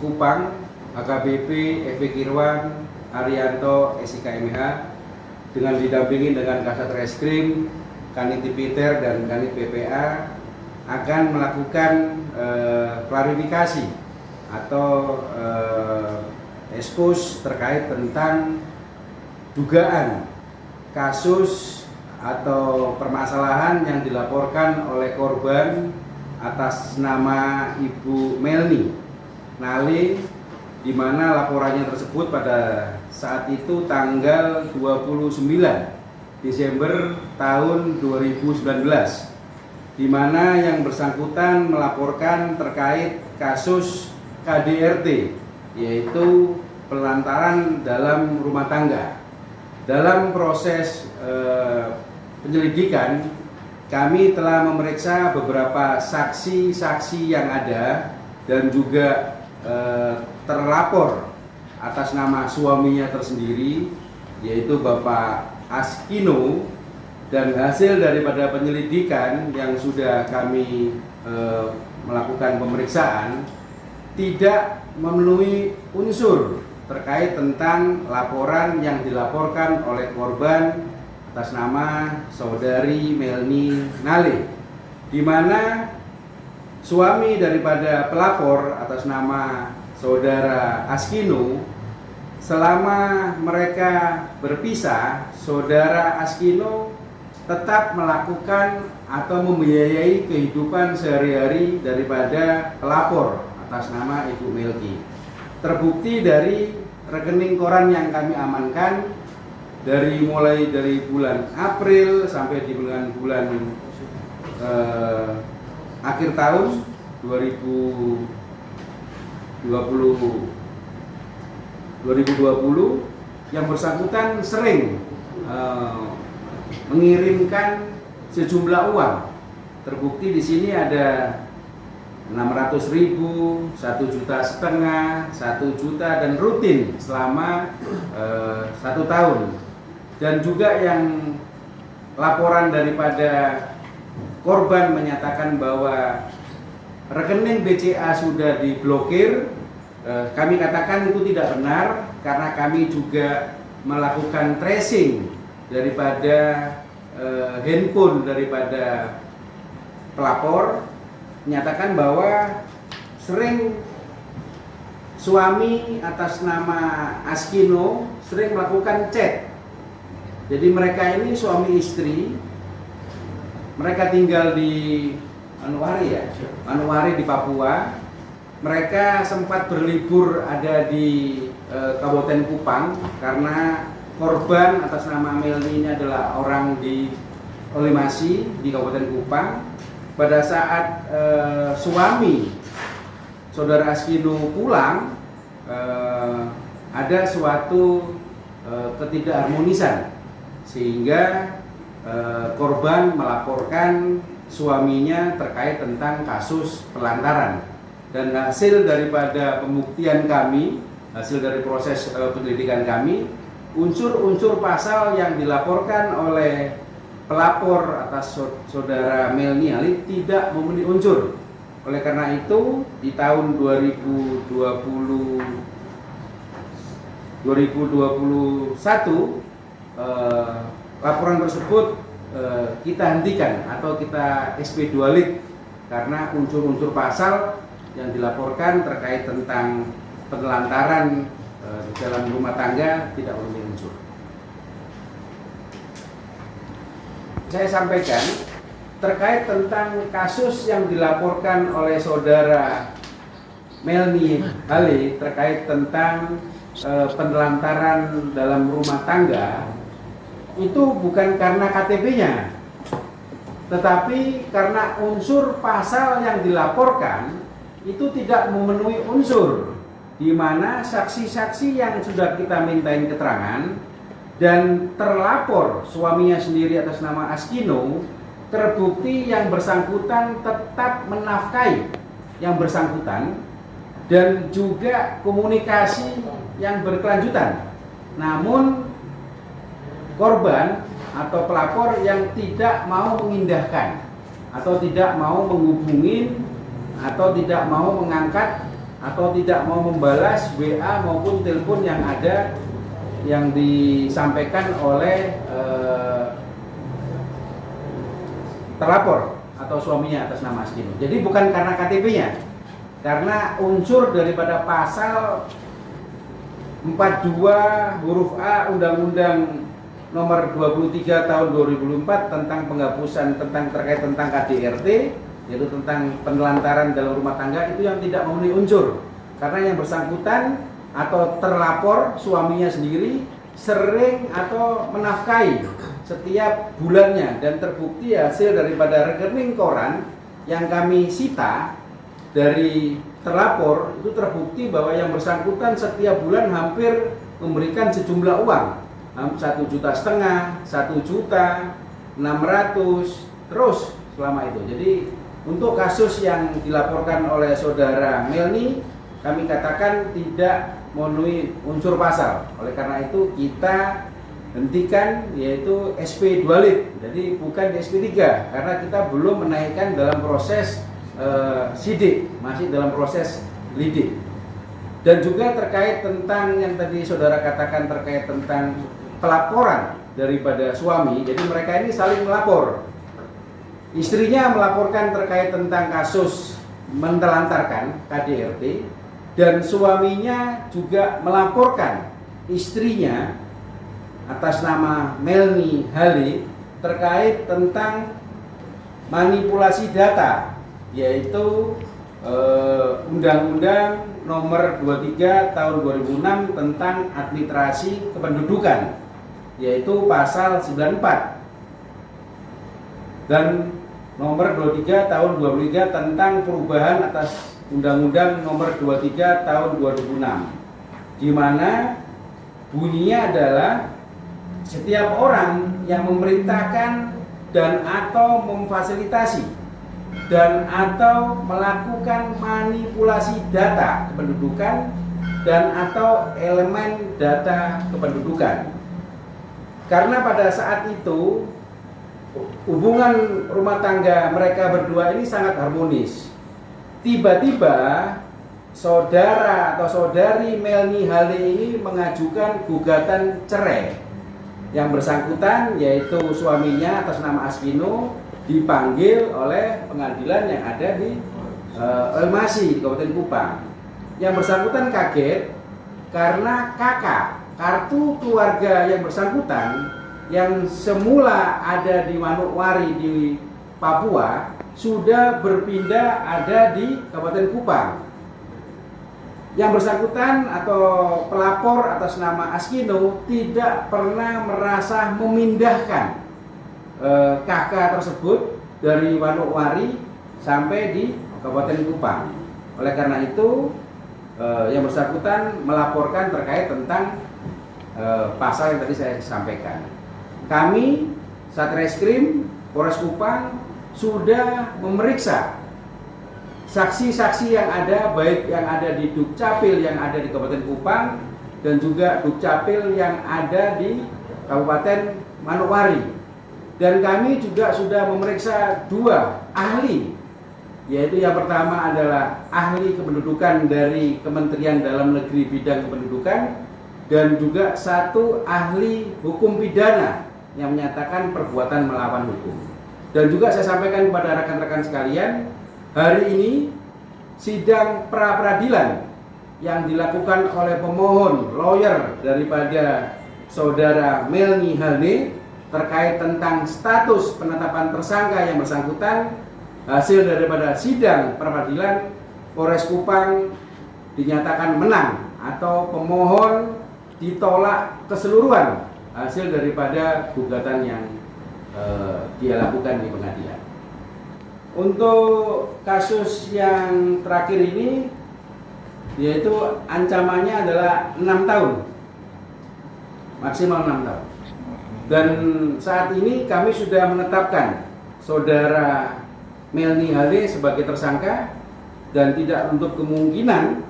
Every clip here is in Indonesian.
Kupang, AKBP Evi Kirwan, Arianto, SIKMH, dengan didampingi dengan Kasat Reskrim, Kanit Tipiter dan Kanit PPA akan melakukan klarifikasi atau ekspos terkait tentang dugaan kasus atau permasalahan yang dilaporkan oleh korban atas nama Ibu Melni Nale, di mana laporannya tersebut pada saat itu tanggal 29 Desember tahun 2019, di mana yang bersangkutan melaporkan terkait kasus KDRT, yaitu penelantaran dalam rumah tangga. Dalam proses penyelidikan, kami telah memeriksa beberapa saksi-saksi yang ada dan juga terlapor atas nama suaminya tersendiri, yaitu Bapak Askino, dan hasil daripada penyelidikan yang sudah kami melakukan pemeriksaan tidak memenuhi unsur terkait tentang laporan yang dilaporkan oleh korban atas nama saudari Melni Nale, di mana suami daripada pelapor atas nama saudara Askino, selama mereka berpisah, saudara Askino tetap melakukan atau membiayai kehidupan sehari-hari daripada pelapor atas nama Ibu Melki. Terbukti dari rekening koran yang kami amankan mulai dari bulan April sampai di bulan akhir tahun 2020, yang bersangkutan sering mengirimkan sejumlah uang. Terbukti di sini ada 600.000, 1,5 juta, 1 juta, dan rutin selama 1 tahun. Dan juga yang laporan daripada korban menyatakan bahwa rekening BCA sudah diblokir, kami katakan itu tidak benar, karena kami juga melakukan tracing daripada handphone daripada pelapor, menyatakan bahwa sering suami atas nama Askino sering melakukan chat. Jadi mereka ini suami istri, mereka tinggal di Anuwari di Papua. Mereka sempat berlibur ada di Kabupaten Kupang karena korban atas nama Melni ini adalah orang di Olimasi di Kabupaten Kupang. Pada saat suami saudara Askino pulang, ada suatu ketidakharmonisan, sehingga korban melaporkan suaminya terkait tentang kasus pelantaran. Dan hasil daripada pembuktian kami, hasil dari proses penyelidikan kami, unsur-unsur pasal yang dilaporkan oleh pelapor atas saudara Melni Nale tidak memenuhi unsur. Oleh karena itu, di tahun 2021 laporan tersebut kita hentikan atau kita SP2 lit, karena unsur-unsur pasal yang dilaporkan terkait tentang penelantaran di dalam rumah tangga tidak memenuhi unsur. Saya sampaikan terkait tentang kasus yang dilaporkan oleh saudara Melni Nale terkait tentang penelantaran dalam rumah tangga, itu bukan karena KTP-nya, tetapi karena unsur pasal yang dilaporkan itu tidak memenuhi unsur, di mana saksi-saksi yang sudah kita mintain keterangan dan terlapor suaminya sendiri atas nama Askino, terbukti yang bersangkutan tetap menafkahi yang bersangkutan dan juga komunikasi yang berkelanjutan. Namun korban atau pelapor yang tidak mau mengindahkan atau tidak mau menghubungin atau tidak mau mengangkat atau tidak mau membalas WA maupun telepon yang ada yang disampaikan oleh terlapor atau suaminya atas nama Askino. Jadi bukan karena KTP-nya, karena unsur daripada pasal 42 huruf A Undang-Undang Nomor 23 Tahun 2004 tentang penghapusan terkait tentang KDRT, yaitu tentang penelantaran dalam rumah tangga, itu yang tidak memenuhi unsur. Karena yang bersangkutan atau terlapor suaminya sendiri sering atau menafkahi setiap bulannya, dan terbukti hasil daripada rekening koran yang kami sita dari terlapor itu terbukti bahwa yang bersangkutan setiap bulan hampir memberikan sejumlah uang 1,5 juta, 1.600.000 terus selama itu. Jadi untuk kasus yang dilaporkan oleh saudara Melni, kami katakan tidak memenuhi unsur pasal. Oleh karena itu kita hentikan, yaitu SP 2 lit. Jadi bukan di SP 3 karena kita belum menaikkan dalam proses sidik, masih dalam proses lidik. Dan juga terkait tentang yang tadi saudara katakan terkait tentang pelaporan daripada suami. Jadi mereka ini saling melapor. Istrinya melaporkan terkait tentang kasus mentelantarkan KDRT, dan suaminya juga melaporkan istrinya atas nama Melni Hale terkait tentang manipulasi data, yaitu Undang-Undang Nomor 23 Tahun 2006 tentang administrasi kependudukan, yaitu pasal 94, dan Nomor 23 Tahun 2003 tentang perubahan atas Undang-Undang Nomor 23 Tahun 2006, di mana bunyinya adalah setiap orang yang memerintahkan dan atau memfasilitasi dan atau melakukan manipulasi data kependudukan dan atau elemen data kependudukan. Karena pada saat itu hubungan rumah tangga mereka berdua ini sangat harmonis. Tiba-tiba saudara atau saudari Melni Hale ini mengajukan gugatan cerai. Yang bersangkutan, yaitu suaminya atas nama Askino, dipanggil oleh pengadilan yang ada di Elmasi di Kabupaten Kupang. Yang bersangkutan kaget karena kakak kartu keluarga yang bersangkutan yang semula ada di Manokwari di Papua sudah berpindah ada di Kabupaten Kupang. Yang bersangkutan atau pelapor atas nama Askino tidak pernah merasa memindahkan kakak tersebut dari Manokwari sampai di Kabupaten Kupang. Oleh karena itu yang bersangkutan melaporkan terkait tentang pasal yang tadi saya sampaikan. Kami Satreskrim Polres Kupang sudah memeriksa saksi-saksi yang ada, baik yang ada di Dukcapil yang ada di Kabupaten Kupang dan juga Dukcapil yang ada di Kabupaten Manokwari. Dan kami juga sudah memeriksa 2 ahli, yaitu yang pertama adalah ahli kependudukan dari Kementerian Dalam Negeri bidang kependudukan, dan juga 1 ahli hukum pidana yang menyatakan perbuatan melawan hukum. Dan juga saya sampaikan kepada rekan-rekan sekalian, hari ini sidang pra-peradilan yang dilakukan oleh pemohon lawyer daripada saudara Melni Hale terkait tentang status penetapan tersangka yang bersangkutan, hasil daripada sidang pra-peradilan Polres Kupang dinyatakan menang atau pemohon ditolak keseluruhan hasil daripada gugatan yang dia lakukan di pengadilan. Untuk kasus yang terakhir ini, yaitu ancamannya adalah 6 tahun, maksimal 6 tahun. Dan saat ini kami sudah menetapkan saudara Melni Hale sebagai tersangka, dan tidak untuk kemungkinan,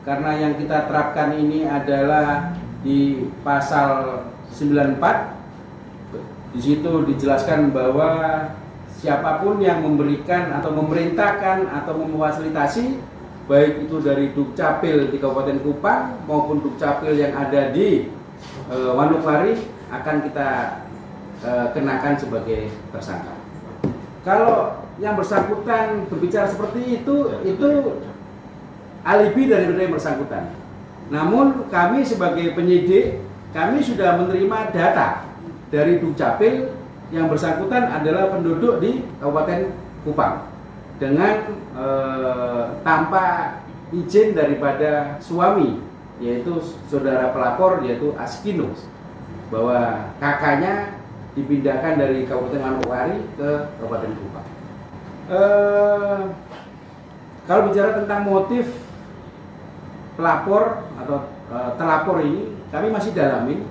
karena yang kita terapkan ini adalah di pasal 94. Di situ dijelaskan bahwa siapapun yang memberikan atau memerintahkan atau memfasilitasi baik itu dari Dukcapil di Kabupaten Kupang maupun Dukcapil yang ada di Manokwari akan kita kenakan sebagai tersangka. Kalau yang bersangkutan berbicara seperti itu alibi dari yang bersangkutan. Namun kami sebagai penyidik, kami sudah menerima data dari Dukcapil yang bersangkutan adalah penduduk di Kabupaten Kupang dengan tanpa izin daripada suami, yaitu saudara pelapor, yaitu Askino, bahwa kakaknya dipindahkan dari Kabupaten Manokwari ke Kabupaten Kupang. Kalau bicara tentang motif pelapor atau terlapor ini, kami masih dalamin.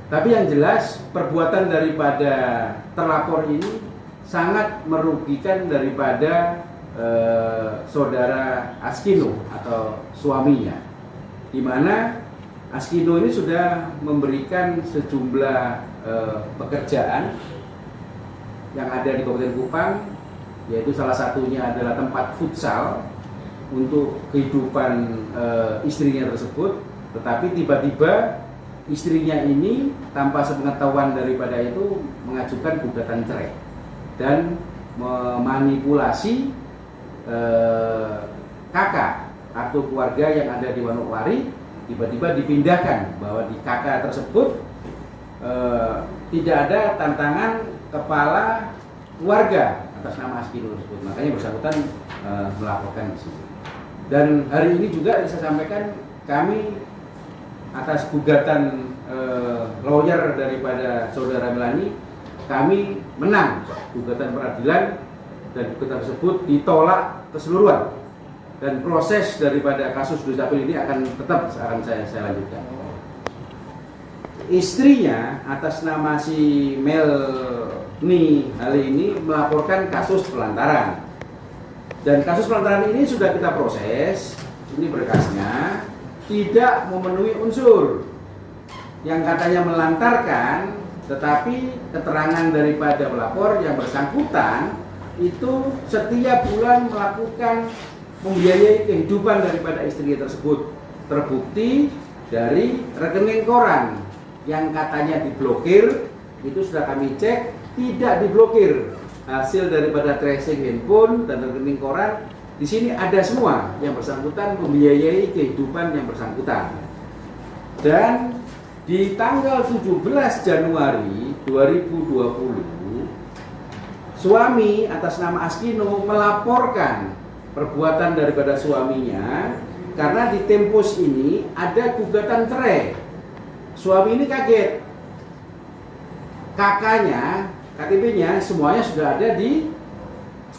Tapi yang jelas perbuatan daripada terlapor ini sangat merugikan daripada saudara Askino atau suaminya, di mana Askino ini sudah memberikan sejumlah pekerjaan yang ada di Kabupaten Kupang, yaitu salah satunya adalah tempat futsal untuk kehidupan istrinya tersebut. Tetapi tiba-tiba istrinya ini tanpa sepengetahuan daripada itu mengajukan gugatan cerai dan memanipulasi kakak atau keluarga yang ada di Manokwari, tiba-tiba dipindahkan bahwa di kakak tersebut tidak ada tantangan kepala keluarga atas nama Askino tersebut. Makanya bersangkutan melaporkan di sini. Dan hari ini juga saya sampaikan, kami atas gugatan lawyer daripada saudara Melani, kami menang gugatan peradilan dan gugatan tersebut ditolak keseluruhan, dan proses daripada kasus Dukcapil ini akan tetap saya lanjutkan. Istrinya atas nama si Melni hari ini melaporkan kasus pelantaran, dan kasus pelantaran ini sudah kita proses, ini berkasnya tidak memenuhi unsur yang katanya melantarkan, tetapi keterangan daripada pelapor yang bersangkutan itu setiap bulan melakukan membiayai kehidupan daripada istri tersebut, terbukti dari rekening koran yang katanya diblokir. Itu sudah kami cek, tidak diblokir. Hasil daripada tracing handphone dan rekening koran di sini ada semua yang bersangkutan membiayai kehidupan yang bersangkutan. Dan di tanggal 17 Januari 2020, suami atas nama Askino melaporkan perbuatan daripada suaminya karena di Tempus ini ada gugatan cerai. Suami ini kaget, kakaknya, KTP-nya semuanya sudah ada di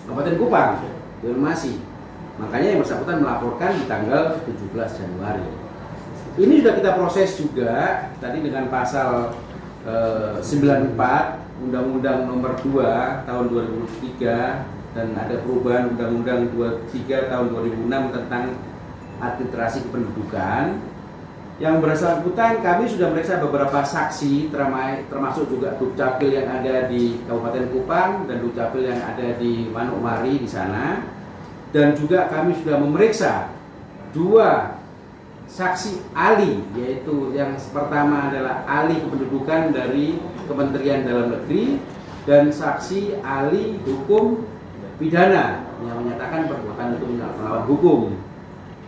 Kabupaten Kupang, Masih. Makanya yang bersangkutan melaporkan di tanggal 17 Januari. Ini sudah kita proses juga tadi dengan pasal 94 Undang-Undang Nomor 2 Tahun 2003, dan ada perubahan Undang-Undang 23 Tahun 2006 tentang administrasi kependudukan. Yang bersangkutan kami sudah memeriksa beberapa saksi, termasuk juga Dukcapil yang ada di Kabupaten Kupang dan Dukcapil yang ada di Manokwari di sana. Dan juga kami sudah memeriksa 2 saksi ahli, yaitu yang pertama adalah ahli kependudukan dari Kementerian Dalam Negeri dan saksi ahli hukum pidana yang menyatakan perbuatan itu melawan hukum.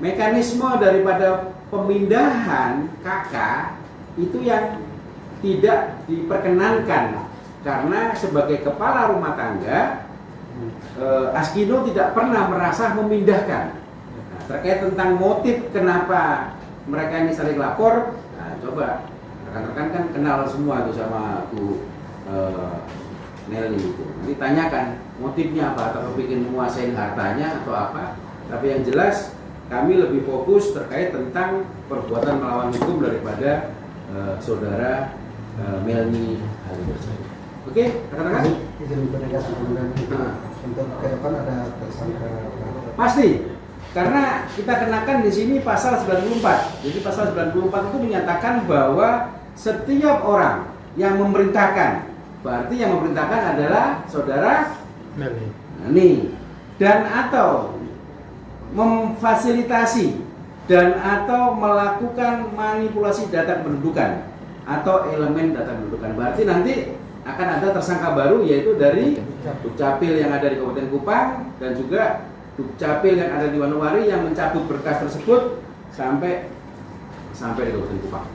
Mekanisme daripada pemindahan kakak itu yang tidak diperkenankan karena sebagai kepala rumah tangga Askino tidak pernah merasa memindahkan. Nah, terkait tentang motif kenapa mereka ini saling lapor, nah, coba rekan-rekan kan kenal semua tuh sama Bu Nelly itu. Nanti tanyakan motifnya apa, atau bikin menguasai hartanya atau apa. Tapi yang jelas kami lebih fokus terkait tentang perbuatan melawan hukum daripada saudara Melni Ali tersebut. Oke, rekan-rekan? Izin penegas kemudian itu untuk ke depan ada tersangka. Pasti, karena kita kenakan di sini pasal 94. Jadi pasal 94 itu menyatakan bahwa setiap orang yang memerintahkan, berarti yang memerintahkan adalah saudara Melni dan atau memfasilitasi dan atau melakukan manipulasi data kependudukan atau elemen data kependudukan. Berarti nanti akan ada tersangka baru, yaitu dari Dukcapil yang ada di Kabupaten Kupang dan juga Dukcapil yang ada di Wanowari yang mencabut berkas tersebut sampai di Kabupaten Kupang.